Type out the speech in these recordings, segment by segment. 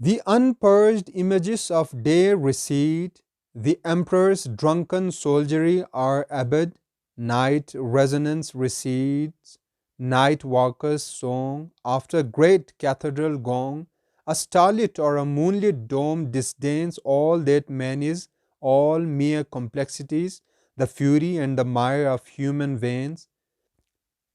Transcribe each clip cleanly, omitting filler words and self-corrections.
The unpurged images of day recede, the emperor's drunken soldiery are abed, night resonance recedes, night walker's song, after great cathedral gong, a starlit or a moonlit dome disdains all that man is, all mere complexities, the fury and the mire of human veins.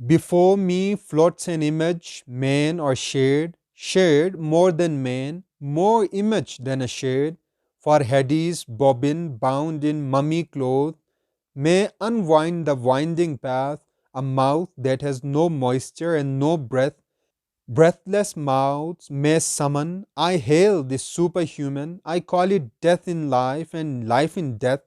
Before me floats an image, man or shade, shade more than man, more image than a shade, for Hades bobbin bound in mummy cloth may unwind the winding path, a mouth that has no moisture and no breath, breathless mouths may summon. I hail this superhuman, I call it death in life and life in death.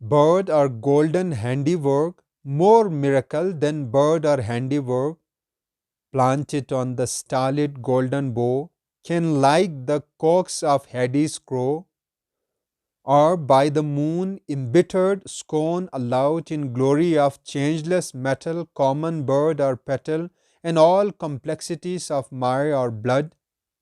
bird or golden handiwork, more miracle than bird or handiwork, planted on the starlit golden bow, can like the cocks of Hades crow, or by the moon embittered scorn allowed in glory of changeless metal, common bird or petal, and all complexities of mire or blood.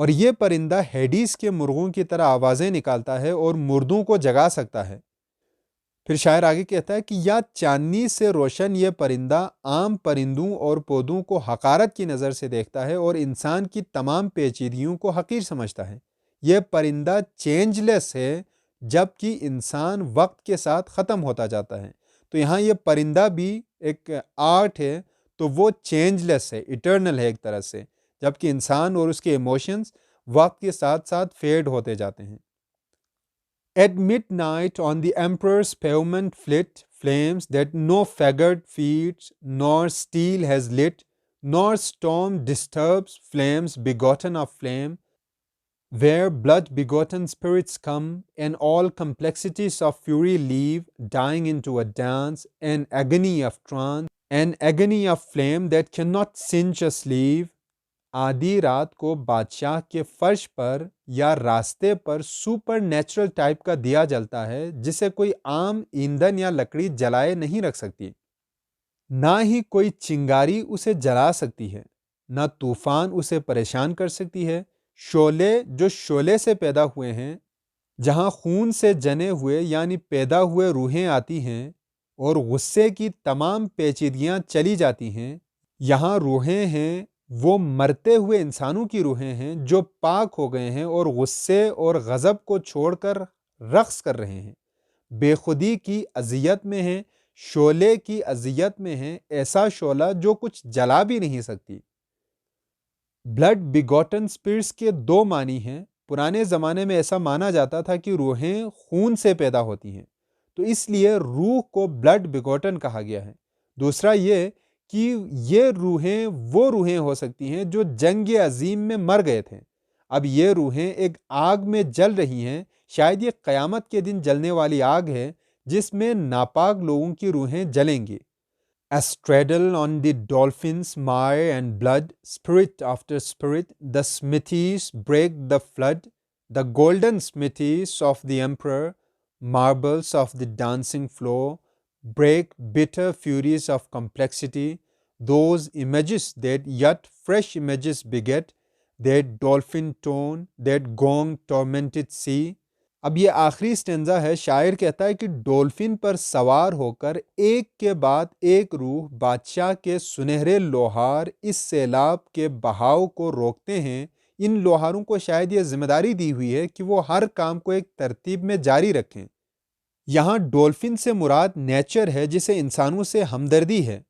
اور یہ پرندہ ہیڈیس کے مرغوں کی طرح آوازیں نکالتا ہے اور مردوں کو جگا سکتا ہے۔ پھر شاعر آگے کہتا ہے کہ یا چاندنی سے روشن یہ پرندہ عام پرندوں اور پودوں کو حقارت کی نظر سے دیکھتا ہے اور انسان کی تمام پیچیدگیوں کو حقیر سمجھتا ہے۔ یہ پرندہ چینج لیس ہے جبکہ انسان وقت کے ساتھ ختم ہوتا جاتا ہے۔ تو یہاں یہ پرندہ بھی ایک آرٹ ہے، تو وہ چینج لیس ہے، ایٹرنل ہے ایک طرح سے، جبکہ انسان اور اس کے ایموشنز وقت کے ساتھ ساتھ فیڈ ہوتے جاتے ہیں۔ At midnight on the emperor's pavement flit flames that no faggot feeds nor steel has lit, nor storm disturbs flames begotten of flame, where blood-begotten spirits come, and all complexities of fury leave, dying into a dance, an agony of trance, an agony of flame that cannot singe a sleeve. آدھی رات کو بادشاہ کے فرش پر یا راستے پر super natural type کا دیا جلتا ہے جسے کوئی عام ایندھن یا لکڑی جلائے نہیں رکھ سکتی، نہ ہی کوئی چنگاری اسے جلا سکتی ہے، نہ طوفان اسے پریشان کر سکتی ہے۔ شعلے جو شعلے سے پیدا ہوئے ہیں، جہاں خون سے جنے ہوئے یعنی پیدا ہوئے روحیں آتی ہیں اور غصے کی تمام پیچیدگیاں چلی جاتی ہیں، یہاں روحیں ہیں وہ مرتے ہوئے انسانوں کی روحیں ہیں جو پاک ہو گئے ہیں اور غصے اور غضب کو چھوڑ کر رقص کر رہے ہیں، بے خودی کی اذیت میں ہیں، شعلے کی اذیت میں ہیں، ایسا شعلہ جو کچھ جلا بھی نہیں سکتی۔ بلڈ بیگوٹن اسپرٹس کے دو معنی ہیں۔ پرانے زمانے میں ایسا مانا جاتا تھا کہ روحیں خون سے پیدا ہوتی ہیں، تو اس لیے روح کو بلڈ بیگوٹن کہا گیا ہے۔ دوسرا یہ کہ یہ روحیں وہ روحیں ہو سکتی ہیں جو جنگ عظیم میں مر گئے تھے، اب یہ روحیں ایک آگ میں جل رہی ہیں، شاید یہ قیامت کے دن جلنے والی آگ ہے جس میں ناپاک لوگوں کی روحیں جلیں گی۔ A straddle on the dolphin's mire and blood, spirit after spirit, the smithies break the flood, the golden smithies of the emperor, marbles of the dancing floor, break bitter furies of complexity, those images that yet fresh images beget, that dolphin tone, that gong tormented sea. اب یہ آخری stanza ہے، شاعر کہتا ہے کہ dolphin پر سوار ہو کر ایک کے بعد ایک روح بادشاہ کے سنہرے لوہار اس سیلاب کے بہاؤ کو روکتے ہیں۔ ان لوہاروں کو شاید یہ ذمہ داری دی ہوئی ہے کہ وہ ہر کام کو ایک ترتیب میں جاری رکھیں۔ یہاں ڈولفن سے مراد نیچر ہے جسے انسانوں سے ہمدردی ہے۔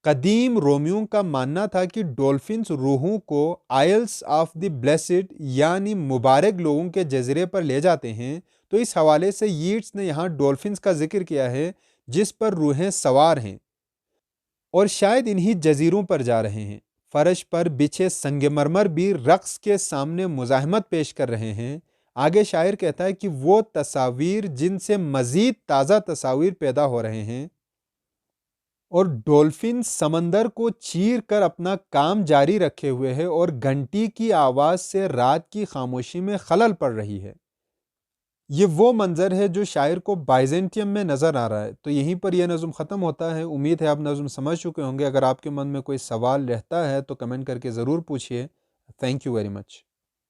قدیم رومیوں کا ماننا تھا کہ ڈولفنز روحوں کو آئلس آف دی بلیسڈ یعنی مبارک لوگوں کے جزیرے پر لے جاتے ہیں، تو اس حوالے سے ییٹس نے یہاں ڈولفنز کا ذکر کیا ہے جس پر روحیں سوار ہیں اور شاید انہی جزیروں پر جا رہے ہیں۔ فرش پر بچھے سنگ مرمر بھی رقص کے سامنے مزاحمت پیش کر رہے ہیں۔ آگے شاعر کہتا ہے کہ وہ تصاویر جن سے مزید تازہ تصاویر پیدا ہو رہے ہیں، اور ڈولفن سمندر کو چیر کر اپنا کام جاری رکھے ہوئے ہے اور گھنٹی کی آواز سے رات کی خاموشی میں خلل پڑ رہی ہے۔ یہ وہ منظر ہے جو شاعر کو بائزنٹیم میں نظر آ رہا ہے۔ تو یہیں پر یہ نظم ختم ہوتا ہے۔ امید ہے آپ نظم سمجھ چکے ہوں گے۔ اگر آپ کے من میں کوئی سوال رہتا ہے تو کمنٹ کر کے ضرور پوچھیے۔ Thank you very much.